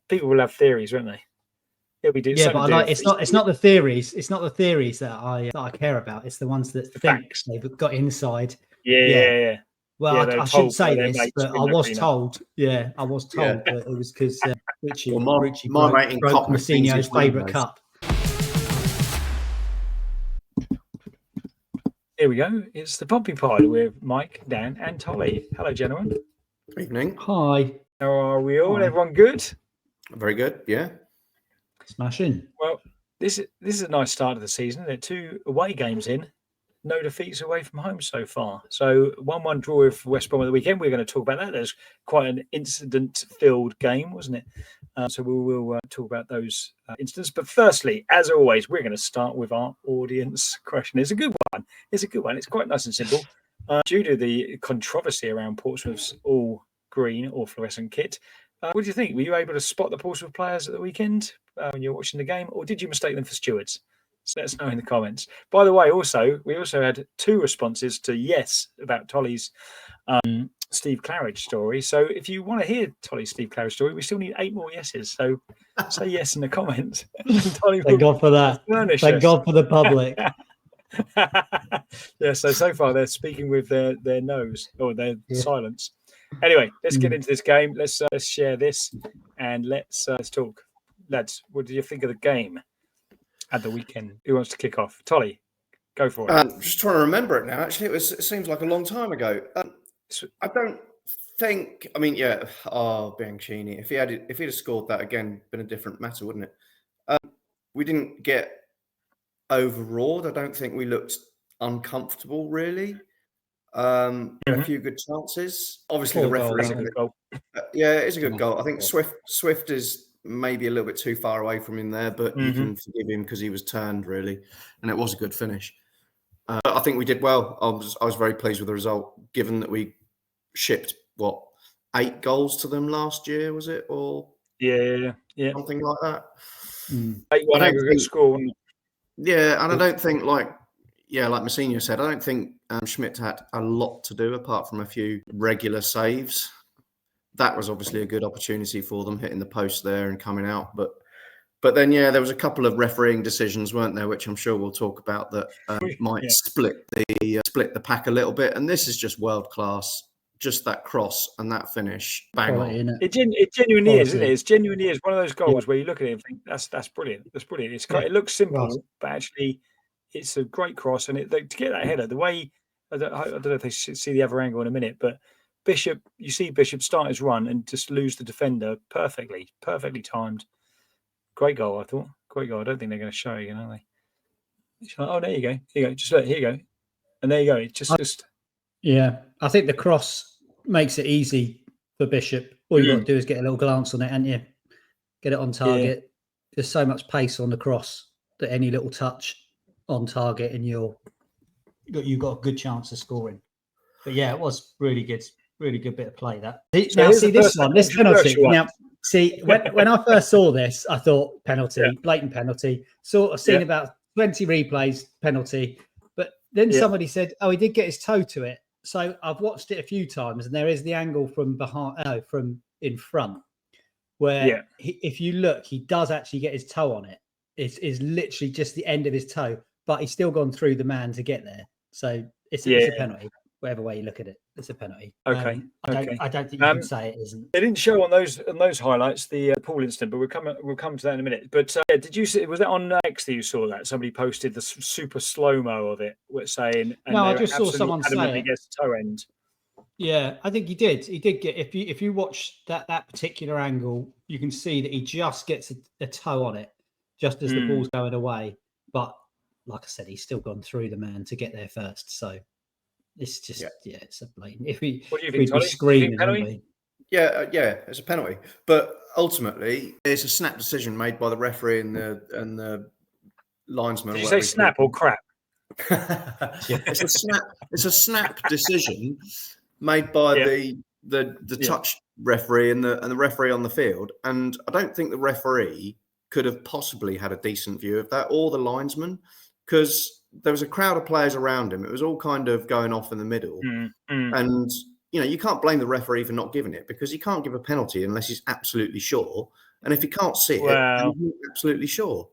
People will have theories, won't they? Yeah, we do. Yeah, but it's not the theories. It's not the theories that I care about. It's the ones that think facts. they've got inside. Yeah. Well, Yeah, I shouldn't say this, mates but I was told. Yeah, I was told that it was because Ritchie broke Mousinho's favourite cup. Here we go. It's the Pompey Pod with Mike, Dan, and Tolly. Hello, gentlemen. Evening. Hi. How are we all? Everyone good? Very good. Yeah. Smashing. Well, this is a nice start of the season. There are 2 away games in. No defeats away from home so far. So 1-1 draw with West Brom at the weekend. We're going to talk about that. There's quite an incident-filled game, wasn't it? So we will talk about those incidents. But firstly, as always, we're going to start with our audience question. It's a good one. It's quite nice and simple. Due to the controversy around Portsmouth's all green or fluorescent kit, what do you think? Were you able to spot the Portsmouth players at the weekend when you were watching the game, or did you mistake them for stewards? So let us know in the comments. By the way, we also had 2 responses to yes about Tolly's Steve Claridge story. So if you want to hear Tolly's Steve Claridge story, we still need 8 more yeses. So say yes in the comments. Thank God for that. Thank God for the public. Yeah. So far they're speaking with their nose or their silence. Anyway, let's get into this game. Let's share this and let's talk, lads. What did you think of the game at the weekend? Who wants to kick off? Tolly, go for it. Just trying to remember it now. Actually, it seems like a long time ago. I don't think. I mean, Bianchini. If he'd have scored that again, been a different matter, wouldn't it? We didn't get overawed. I don't think we looked uncomfortable, really. A few good chances. Obviously, the referee. It is a good goal. I think Swift is maybe a little bit too far away from him there, but you can forgive him because he was turned, really, and it was a good finish. I think we did well. I was very pleased with the result, given that we shipped 8 goals to them last year, was it, or something like that? 8-1 aggregate score. Yeah, and I don't think like Mousinho said, I don't think Schmidt had a lot to do apart from a few regular saves. That was obviously a good opportunity for them, hitting the post there and coming out. But then, there was a couple of refereeing decisions, weren't there, which I'm sure we'll talk about that might split the pack a little bit. And this is just world class. Just that cross and that finish, bang on. It genuinely is, isn't it? It genuinely is one of those goals where you look at it and think that's brilliant. That's brilliant. It looks simple, but actually, it's a great cross. And to get that header, the way I don't know if they see the other angle in a minute, but you see Bishop start his run and just lose the defender perfectly timed. Great goal, I thought. Great goal. I don't think they're going to show you, are they? Oh, there you go. Here you go. Just look. Here you go. And there you go. It just. Yeah, I think the cross makes it easy for Bishop. All you got to do is get a little glance on it, and you get it on target. Yeah. There's so much pace on the cross that any little touch on target, and you've got a good chance of scoring. But yeah, it was really good bit of play. That now see this penalty. Now see when I first saw this, I thought penalty, blatant penalty. Sort of seen about 20 replays, penalty. But then somebody said, "Oh, he did get his toe to it." So I've watched it a few times, and there is the angle from behind, from in front, where if you look, he does actually get his toe on it. It's literally just the end of his toe, but he's still gone through the man to get there. So it's a penalty. Whatever way you look at it, it's a penalty. Okay. I don't think you can say it isn't. They didn't show on those highlights the Paul incident, but we'll come to that in a minute. But did you see? Was that on X that you saw that somebody posted the super slow mo of it, saying? No, I just saw someone say it. Gets the toe end. Yeah, I think he did. He did get. If you watch that particular angle, you can see that he just gets a toe on it, just as the ball's going away. But like I said, he's still gone through the man to get there first. So. It's just it's a blatant. What do you think, Tolly? Screaming, penalty? It's a penalty. But ultimately, it's a snap decision made by the referee and the linesman. Did you say snap or crap? It's a snap decision made by the touch referee and the referee on the field. And I don't think the referee could have possibly had a decent view of that, or the linesman, because there was a crowd of players around him. It was all kind of going off in the middle. And you can't blame the referee for not giving it, because he can't give a penalty unless he's absolutely sure. And if he can't see it, then he's not absolutely sure.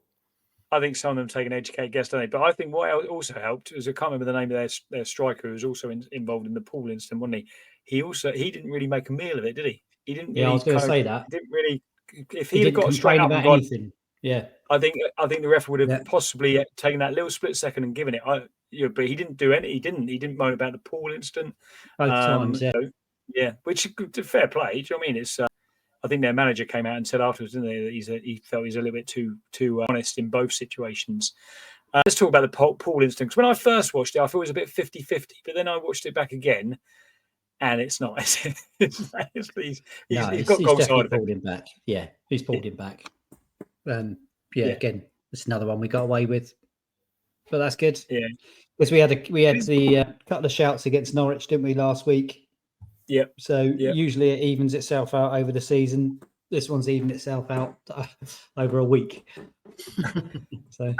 I think some of them take an educated guess, don't they? But I think what also helped is, I can't remember the name of their striker, who was also involved in the Paul incident, wasn't he? He didn't really make a meal of it, did he? He didn't. Yeah, really I was going to say that. Didn't really. If He he'd have didn't got straight complain up about and gone, anything. Yeah, I think the ref would have possibly taken that little split second and given it. But he didn't do any. He didn't moan about the Paul incident. both times. Yeah, yeah, which is fair play. Do you know what I mean? It's. I think their manager came out and said afterwards, didn't they, that he felt he's a little bit too honest in both situations. Let's talk about the Paul incident. Because when I first watched it, I thought it was a bit 50-50. But then I watched it back again, and it's not. He's got goal side pulled him back. Yeah, he's pulled him back. Again, it's another one we got away with, but that's good. Yeah, because we had the couple of shouts against Norwich, didn't we, last week? Yep. So usually it evens itself out over the season. This one's evened itself out over a week. So.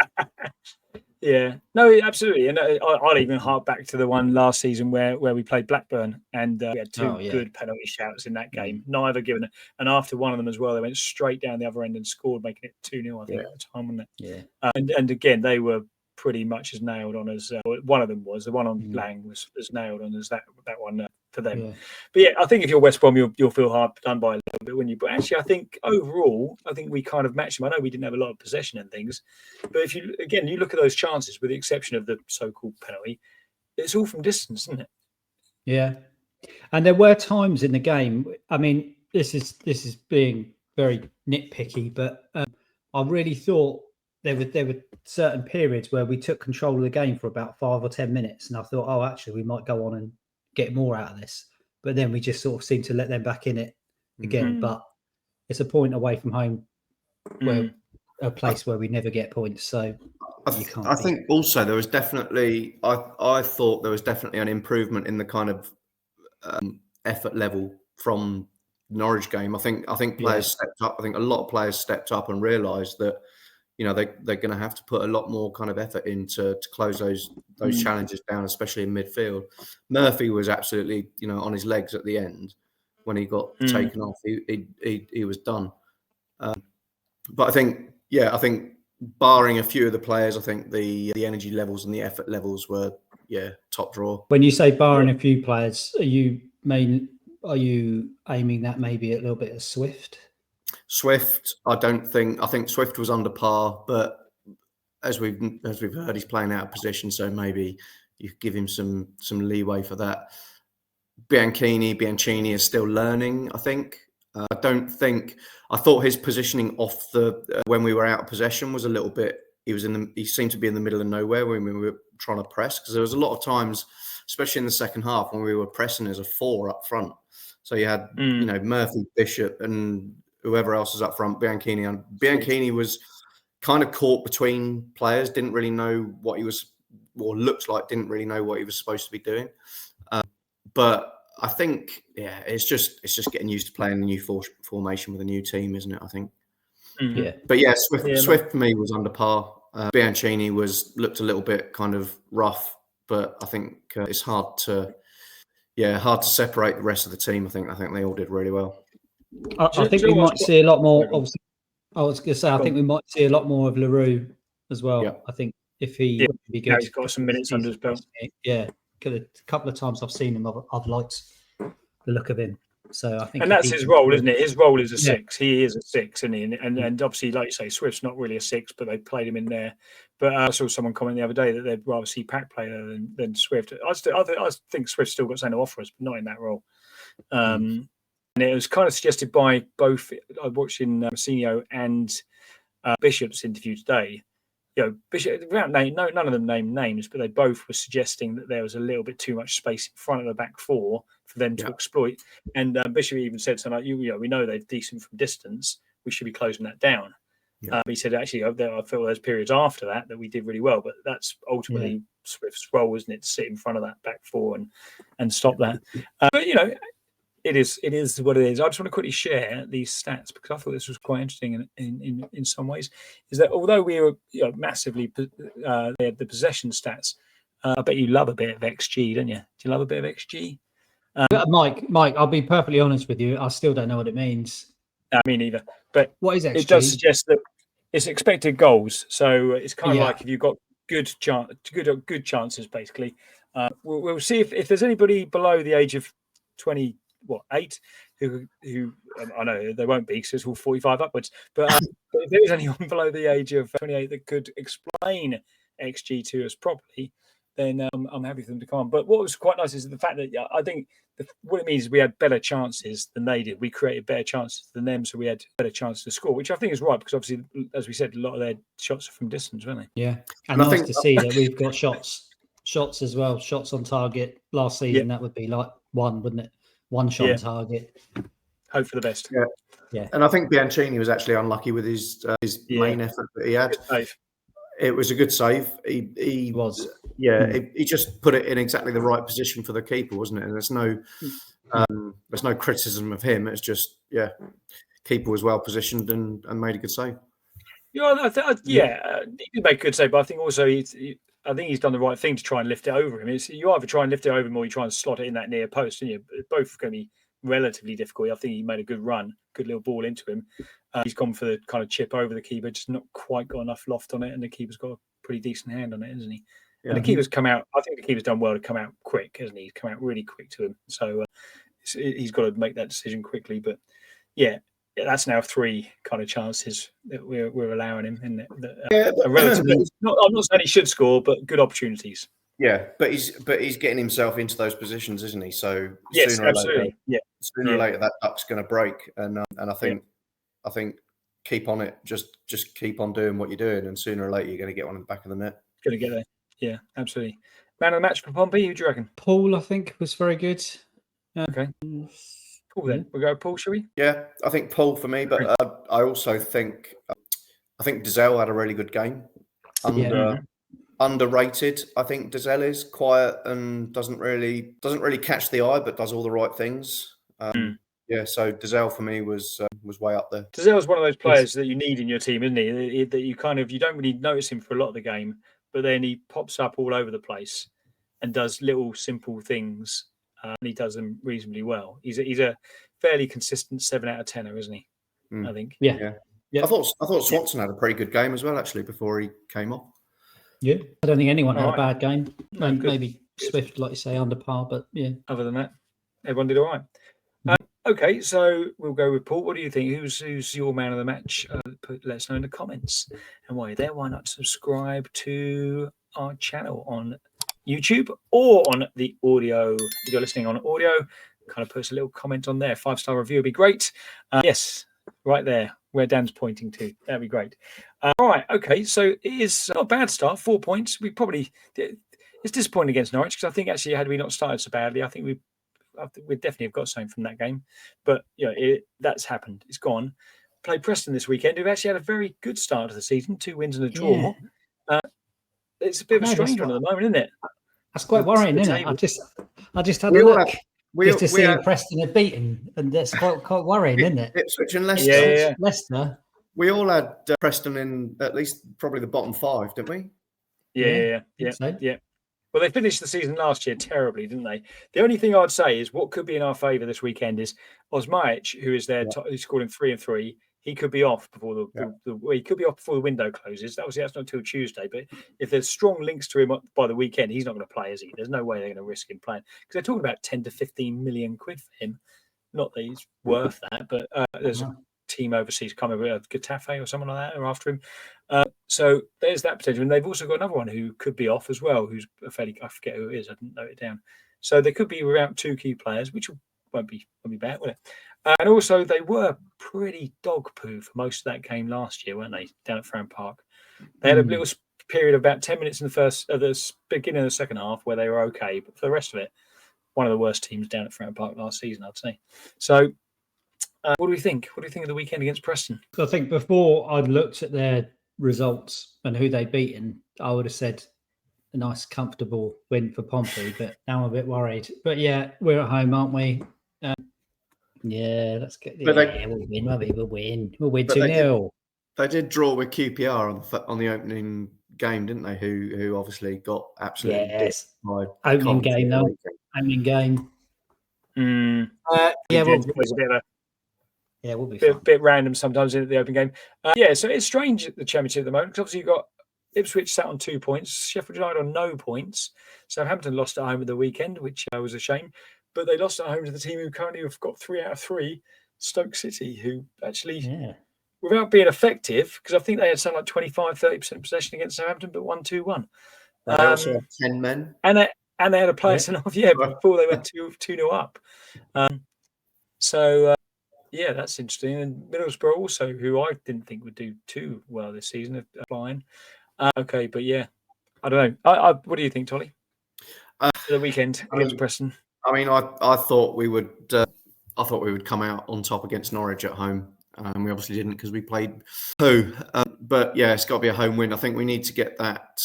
Yeah, no, absolutely, and I'll even hark back to the one last season where we played Blackburn, and we had two good penalty shouts in that game. Neither given, and after one of them as well, they went straight down the other end and scored, making it 2-0. I think at the time, wasn't it? Yeah. And again, they were pretty much as nailed on as one of them was. The one on Lang was as nailed on as that one for them. Yeah. But yeah, I think if you're West Brom, you'll feel hard done by a little bit, wouldn't you? But actually, I think overall, we kind of matched them. I know we didn't have a lot of possession and things, but if you look at those chances, with the exception of the so-called penalty, it's all from distance, isn't it? Yeah, and there were times in the game. I mean, this is being very nitpicky, but I really thought there were certain periods where we took control of the game for about 5 or 10 minutes, and I thought, oh, actually, we might go on and get more out of this. But then we just sort of seem to let them back in it again. But it's a point away from home, where a place where we never get points. So I think also there was definitely, I thought there was definitely an improvement in the kind of effort level from the Norwich game. I think players stepped up. I think a lot of players stepped up and realised that, they're going to have to put a lot more kind of effort in to close those challenges down, especially in midfield. Murphy was absolutely, on his legs at the end when he got taken off. He was done. But I think barring a few of the players, I think the energy levels and the effort levels were top drawer. When you say barring a few players, are you aiming that maybe a little bit at Swift? Swift, I think Swift was under par, but as we've heard, he's playing out of position, so maybe you could give him some leeway for that. Bianchini is still learning, I think. I thought his positioning off when we were out of possession was a little bit. He seemed to be in the middle of nowhere when we were trying to press, because there was a lot of times, especially in the second half, when we were pressing as a 4 up front. So you had Murphy, Bishop, and whoever else was up front, Bianchini. And Bianchini was kind of caught between players, didn't really know what he was, or looks like didn't really know what he was supposed to be doing. But I think, it's just getting used to playing the new formation with a new team, isn't it? I think. Yeah. But Swift for me was under par. Bianchini looked a little bit kind of rough, but I think it's hard to separate the rest of the team. I think they all did really well. I think we might see a lot more. Obviously, I was going to say, I think we might see a lot more of Leroux as well. Yeah. I think if he would be good, he's got some minutes under his belt. Yeah, a couple of times I've seen him, I've liked the look of him. So I think, and that's his role, isn't it? His role is a 6. He is a 6, isn't he? And obviously, like you say, Swift's not really a 6, but they played him in there. But I saw someone comment the other day that they'd rather see Pack play than Swift. I think Swift's still got something to offer us, but not in that role. And it was kind of suggested by both. I was watching Mousinho and Bishop's interview today. Bishop, none of them named names, but they both were suggesting that there was a little bit too much space in front of the back 4 for them to exploit. And Bishop even said something like, we know they're decent from distance. We should be closing that down. But he said, actually, I feel there's periods after that we did really well. But that's ultimately Swift's role, isn't it, to sit in front of that back 4 and stop that. But, it is what it is. I just want to quickly share these stats because I thought this was quite interesting in some ways. Is that although we were massively they had the possession stats, I bet you love a bit of XG, don't you? Do you love a bit of XG? Mike, I'll be perfectly honest with you. I still don't know what it means. No, me neither. But what is XG? It does suggest that it's expected goals. So it's kind of like if you've got good chances, basically. We'll see if there's anybody below the age of 8 who I know there won't be because it's all 45 upwards. But if there is anyone below the age of 28 that could explain XG to us properly, then I'm happy for them to come on. But what was quite nice is the fact that I think what it means is we had better chances than they did. We created better chances than them, so we had better chances to score, which I think is right because obviously, as we said, a lot of their shots are from distance, weren't they? Yeah, and nice to see that we've got shots as well, shots on target. Last season, that would be like one, wouldn't it? One shot on target. Hope for the best. Yeah. And I think Bianchini was actually unlucky with his main effort that he had. It was a good save. He was. Yeah, he just put it in exactly the right position for the keeper, wasn't it? And there's no criticism of him. It's just keeper was well positioned and made a good save. Yeah, he did make a good save, but I think also I think he's done the right thing to try and lift it over him. You either try and lift it over him or you try and slot it in that near post, and both going to be relatively difficult. I think he made a good run, good little ball into him. He's gone for the kind of chip over the keeper, just not quite got enough loft on it, and the keeper's got a pretty decent hand on it, hasn't he? Yeah. And the keeper's come out. I think the keeper's done well to come out quick, hasn't he? He's come out really quick to him, so he's got to make that decision quickly. But that's now 3 kind of chances that we're allowing him, and relatively. I'm not saying he should score, but good opportunities. Yeah, but he's getting himself into those positions, isn't he? So yes, sooner absolutely. Or later that duck's going to break, and I think keep on it. Just keep on doing what you're doing, and sooner or later you're going to get one in the back of the net. Going to get there. Yeah, absolutely. Man of the match for Pompey, who do you reckon? Paul, I think, was very good. Okay. Paul, then we'll go Paul, shall we? Yeah, I think Paul for me, but I also think Dizelle had a really good game. Underrated. I think Dizelle is quiet and doesn't really catch the eye, but does all the right things. Yeah, so Dizelle for me was way up there. Dizelle's one of those players that you need in your team, isn't he? That you don't really notice him for a lot of the game, but then he pops up all over the place and does little simple things, and he does them reasonably well. He's a fairly consistent 7 out of 10er, isn't he? I think. Yeah. I thought Swanson had a pretty good game as well, actually, before he came off. Yeah, I don't think anyone had a bad game. Maybe Swift, like you say, under par, but yeah. Other than that, everyone did all right. Okay, so we'll go with Paul. What do you think? Who's your man of the match? Let us know in the comments. And while you're there, why not subscribe to our channel on YouTube or on the audio? If you're listening on audio, kind of put us a little comment on there. 5-star review would be great. Yes, right there where Dan's pointing to. That'd be great. All right, okay, so it is not a bad start. 4 points. It's disappointing against Norwich because I think actually had we not started so badly, I think we definitely have got something from that game. But that's happened. It's gone. Played Preston this weekend, who've actually had a very good start to the season. 2 wins and a draw. Yeah. It's a bit of a strange one at the moment, isn't it? That's quite worrying, isn't it? I just had a look. Just to see Preston had beaten, and that's quite worrying, isn't it? Ipswich and Leicester. Yeah. Leicester. We all had Preston in at least probably the bottom 5, didn't we? Yeah. Well, they finished the season last year terribly, didn't they? The only thing I'd say is what could be in our favour this weekend is Osmajic, who is there, who's scored in 3 and 3. He could be off before the window closes. That's not until Tuesday. But if there's strong links to him by the weekend, he's not going to play, is he? There's no way they're going to risk him playing because they're talking about 10 to 15 million quid for him. Not that he's worth that, but there's a team overseas coming with Getafe or someone like that are after him. So there's that potential, and they've also got another one who could be off as well. Who's I forget who it is. I didn't note it down. So they could be around 2 key players, which won't be bad, will it? And also, they were pretty dog poo for most of that game last year, weren't they? Down at Fram Park, they had a little period of about 10 minutes in the beginning of the second half where they were okay, but for the rest of it, one of the worst teams down at Fram Park last season, I'd say. So, what do we think? What do you think of the weekend against Preston? I think before I'd looked at their results and who they'd beaten, I would have said a nice, comfortable win for Pompey. But now I'm a bit worried. But yeah, we're at home, aren't we? Let's get. We'll win. We'll win. We'll win 2-0. They did draw with QPR on the opening game, didn't they? Who obviously got absolutely opening game though. Opening game. Mm. Yeah, Weekend's always a bit of a yeah, we'll be fine. bit random sometimes in the open game. So it's strange at the Championship at the moment because obviously you've got Ipswich sat on 2 points, Sheffield United on no points. Southampton lost at home at the weekend, which was a shame. But they lost at home to the team who currently have got 3 out of 3, Stoke City, who actually, without being effective, because I think they had something like 25-30% possession against Southampton, but won 2-1. They also had 10 men. And they had a player sent off, before they went 2-0 up. That's interesting. And Middlesbrough also, who I didn't think would do too well this season, are flying. But yeah, I don't know. What do you think, Tolly? The weekend against Preston. I mean, I thought we would. I thought we would come out on top against Norwich at home. We obviously didn't because we played but yeah, it's got to be a home win. I think we need to get that.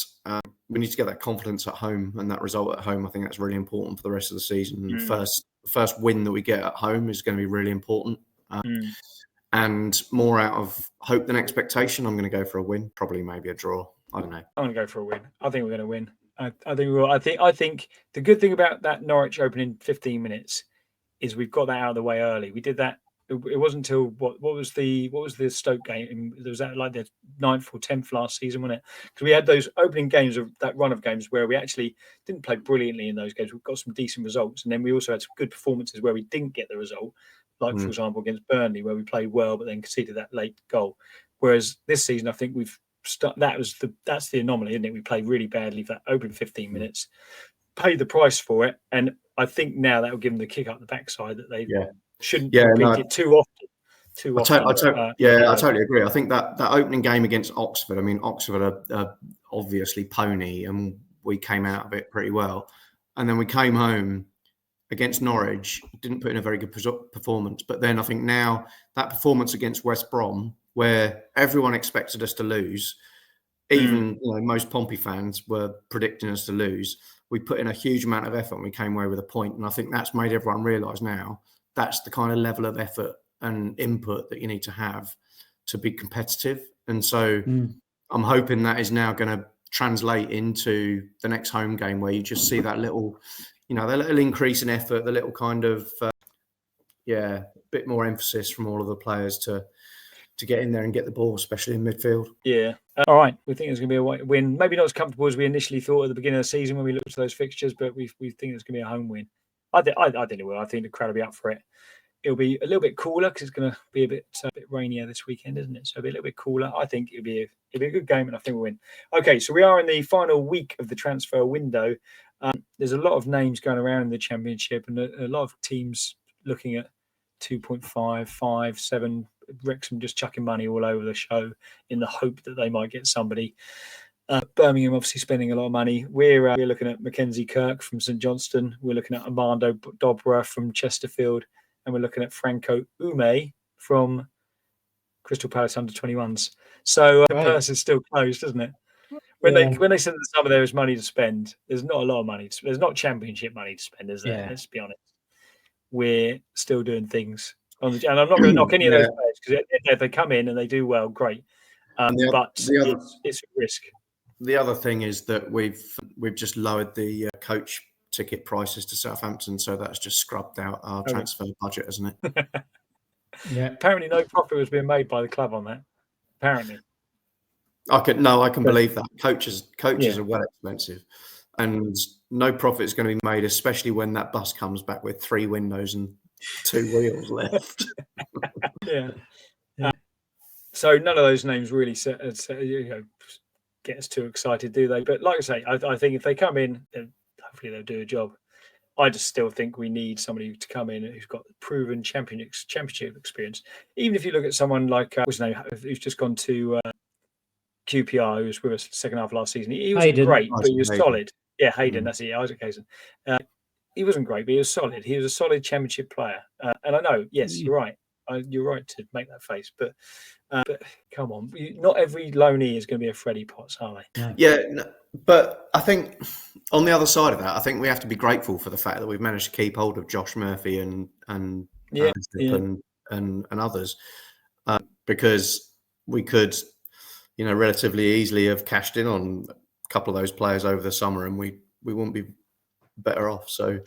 We need to get that confidence at home and that result at home. I think that's really important for the rest of the season. The first win that we get at home is going to be really important. And more out of hope than expectation. I'm going to go for a win, probably maybe a draw. I don't know. I'm going to go for a win. I think we're going to win. I think we will. I think the good thing about that Norwich opening 15 minutes is we've got that out of the way early. We did that. It wasn't until what was the Stoke game? There was that like the 9th or 10th last season, wasn't it? Because we had those opening games of that run of games where we actually didn't play brilliantly in those games. We got some decent results, and then we also had some good performances where we didn't get the result, like for example against Burnley, where we played well but then conceded that late goal. Whereas this season, I think that's the anomaly, isn't it? We played really badly for that opening 15 minutes, paid the price for it, and I think now that will give them the kick up the backside that they shouldn't repeat it too often. I totally agree. I think that opening game against Oxford, I mean, Oxford are obviously pony, and we came out of it pretty well. And then we came home against Norwich, didn't put in a very good performance. But then I think now that performance against West Brom, where everyone expected us to lose, even most Pompey fans were predicting us to lose, we put in a huge amount of effort and we came away with a point. And I think that's made everyone realise now that's the kind of level of effort and input that you need to have to be competitive. And so I'm hoping that is now going to translate into the next home game where you just see that little, that little increase in effort, the little kind of, bit more emphasis from all of the players to get in there and get the ball, especially in midfield. Yeah. All right. We think it's going to be a win. Maybe not as comfortable as we initially thought at the beginning of the season when we looked at those fixtures, but we think it's going to be a home win. I think it will. I think the crowd will be up for it. It'll be a little bit cooler because it's going to be a bit rainier this weekend, isn't it? So it'll be a little bit cooler. I think it'll be a good game, and I think we'll win. Okay, so we are in the final week of the transfer window. There's a lot of names going around in the Championship, and a lot of teams looking at 2.5, 5, 7. Wrexham just chucking money all over the show in the hope that they might get somebody. Birmingham obviously spending a lot of money. We're looking at Mackenzie Kirk from St Johnstone. We're looking at Armando Dobra from Chesterfield, and we're looking at Franco Ume from Crystal Palace under-21s. So the purse is still closed, isn't it? When they said that some of there is money to spend, there's not a lot of money. There's not Championship money to spend, is there? Yeah. Let's be honest. We're still doing things. And I'm not going to knock any of those players because if they come in and they do well, great. But it's a risk. The other thing is that we've just lowered the coach ticket prices to Southampton, so that's just scrubbed out our transfer budget, hasn't it? Apparently, no profit was being made by the club on that. Apparently, I can believe that. Coaches are well expensive, and no profit is going to be made, especially when that bus comes back with 3 windows and 2 wheels left. So none of those names really get us too excited, do they? But like I say, I think if they come in, then hopefully they'll do a job. I just still think we need somebody to come in who's got proven championship experience. Even if you look at someone like what's his name, who's just gone to QPR, who was with us the second half of last season. He wasn't great, but he was solid. Yeah, Hayden, that's it. Isaac Hayden. He wasn't great, but he was solid. He was a solid Championship player. And I know, yes, you're right. You're right to make that face, but come on, not every loanee is going to be a Freddie Potts, are they? Yeah, but I think on the other side of that, I think we have to be grateful for the fact that we've managed to keep hold of Josh Murphy and others, because we could, relatively easily have cashed in on a couple of those players over the summer, and we wouldn't be better off. So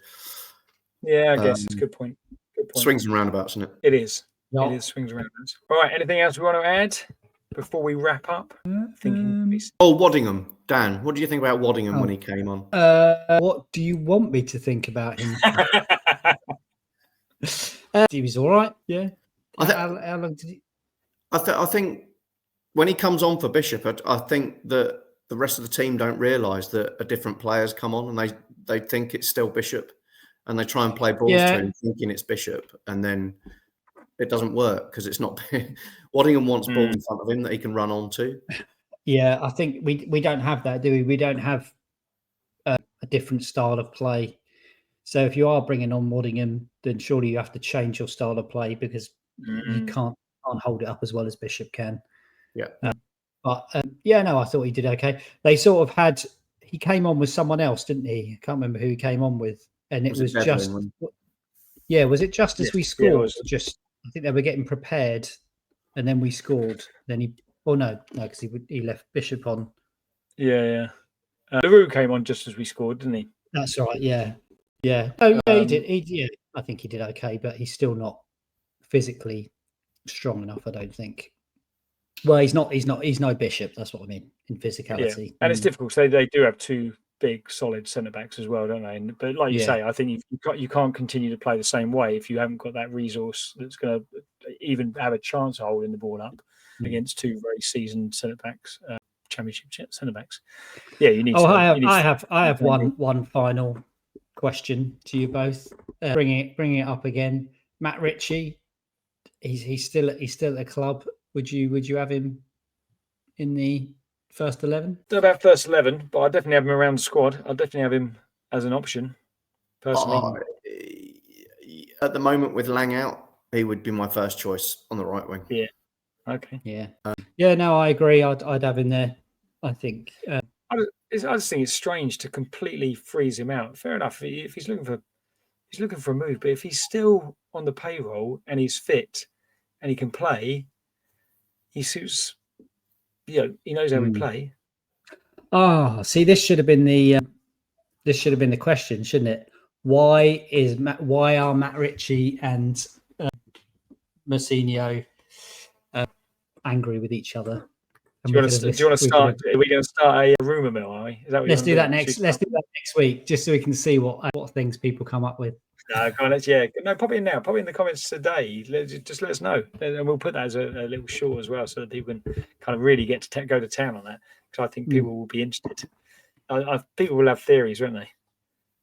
Yeah, I guess it's a good point. Good point. Swings and roundabouts, isn't it? It is. Yeah. It is swings around. All right. Anything else we want to add before we wrap up? Oh, Waddingham. Dan, what do you think about Waddingham when he came on? What do you want me to think about him? He was all right. Yeah. How long did he? I think when he comes on for Bishop, I think that the rest of the team don't realise that a different player's come on and they think it's still Bishop, and they try and play balls to him thinking it's Bishop, and then it doesn't work because it's not. Waddingham wants balls in front of him that he can run on to. Yeah, I think we don't have that, do we? We don't have a different style of play. So if you are bringing on Waddingham, then surely you have to change your style of play because you can't hold it up as well as Bishop can. Yeah. But I thought he did okay. They sort of had. He came on with someone else, didn't he? I can't remember who he came on with, and it was just. Yeah, was it just as we scored? Just I think they were getting prepared, and then we scored. Then he. Oh no, because he left Bishop on. Yeah. LaRue came on just as we scored, didn't he? That's right. Yeah. Oh, yeah, he did. I think he did okay, but he's still not physically strong enough. I don't think. Well, he's no Bishop. That's what I mean in physicality. Yeah. And it's difficult. So they do have two big, solid centre backs as well, don't they? But like you say, I think you can't continue to play the same way if you haven't got that resource that's going to even have a chance of holding the ball up against two very seasoned centre backs, Championship centre backs. Yeah, you need. I have one final question to you both. Bringing it up again, Matt Ritchie. He's still at the club. Would you have him in the first 11? Don't know about first 11, but I definitely have him around the squad. I'll definitely have him as an option. Personally, at the moment with Lang out, he would be my first choice on the right wing. Yeah. Okay. Yeah. No, I agree. I'd have him there. I think. I just think it's strange to completely freeze him out. Fair enough. If he's looking for a move, but if he's still on the payroll and he's fit and he can play, he suits. He knows how we play. Oh, see, this should have been the question, shouldn't it? Why are Matt Ritchie and Mousinho angry with each other? Do you want to start? Are we going to start a rumour mill? Are we? Is that what let's do that next week, just so we can see what things people come up with. No, go on, no, pop it in now. Pop it in the comments today. Just let us know, and we'll put that as a little short as well, so that people can kind of really get to go to town on that. Because I think people will be interested. People will have theories, won't they?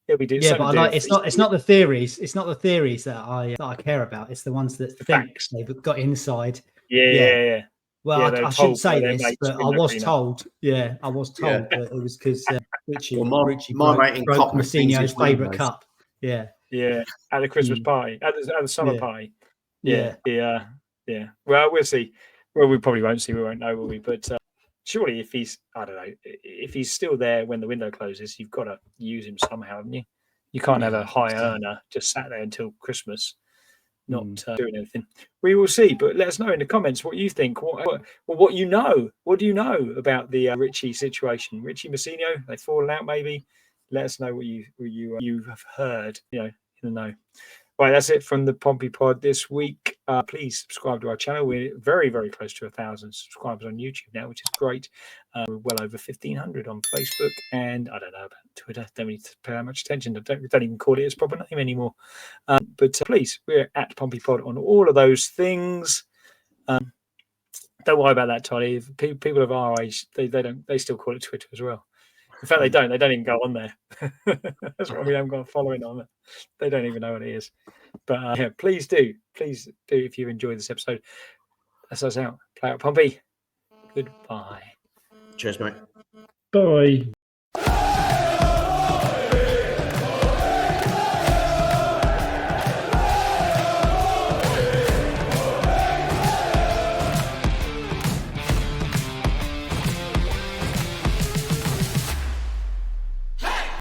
Yeah, we do. Yeah, but it's not the theories. It's not the theories that I care about. It's the ones that think they've got inside. Yeah. Well, I shouldn't say this, but I was told. Yeah, I was told that it was because Ritchie broke Mousinho's favourite cup. Yeah. Yeah, at the Christmas party, at the summer party. Yeah. Well, we'll see. Well, we probably won't see. We won't know, will we? But surely, if he's still there when the window closes, you've got to use him somehow, haven't you? You can't have a high earner just sat there until Christmas, not doing anything. We will see, but let us know in the comments what you think. What you know. What do you know about the Ritchie situation? Ritchie Mousinho, they've fallen out, maybe. Let us know what you have heard, in the know. Right, that's it from the Pompey Pod this week. Please subscribe to our channel. We're very, very close to 1,000 subscribers on YouTube now, which is great. We're well over 1,500 on Facebook, and I don't know about Twitter. Don't need to pay that much attention. Don't even call it its proper name anymore. But please, we're at Pompey Pod on all of those things. Don't worry about that, Toddy. People of our age, they still call it Twitter as well. In fact, they don't. They don't even go on there. That's why we haven't got a following on it. They don't even know what it is. But please do. Please do if you enjoyed this episode. That's us out. Play out, Pompey. Goodbye. Cheers, mate. Bye.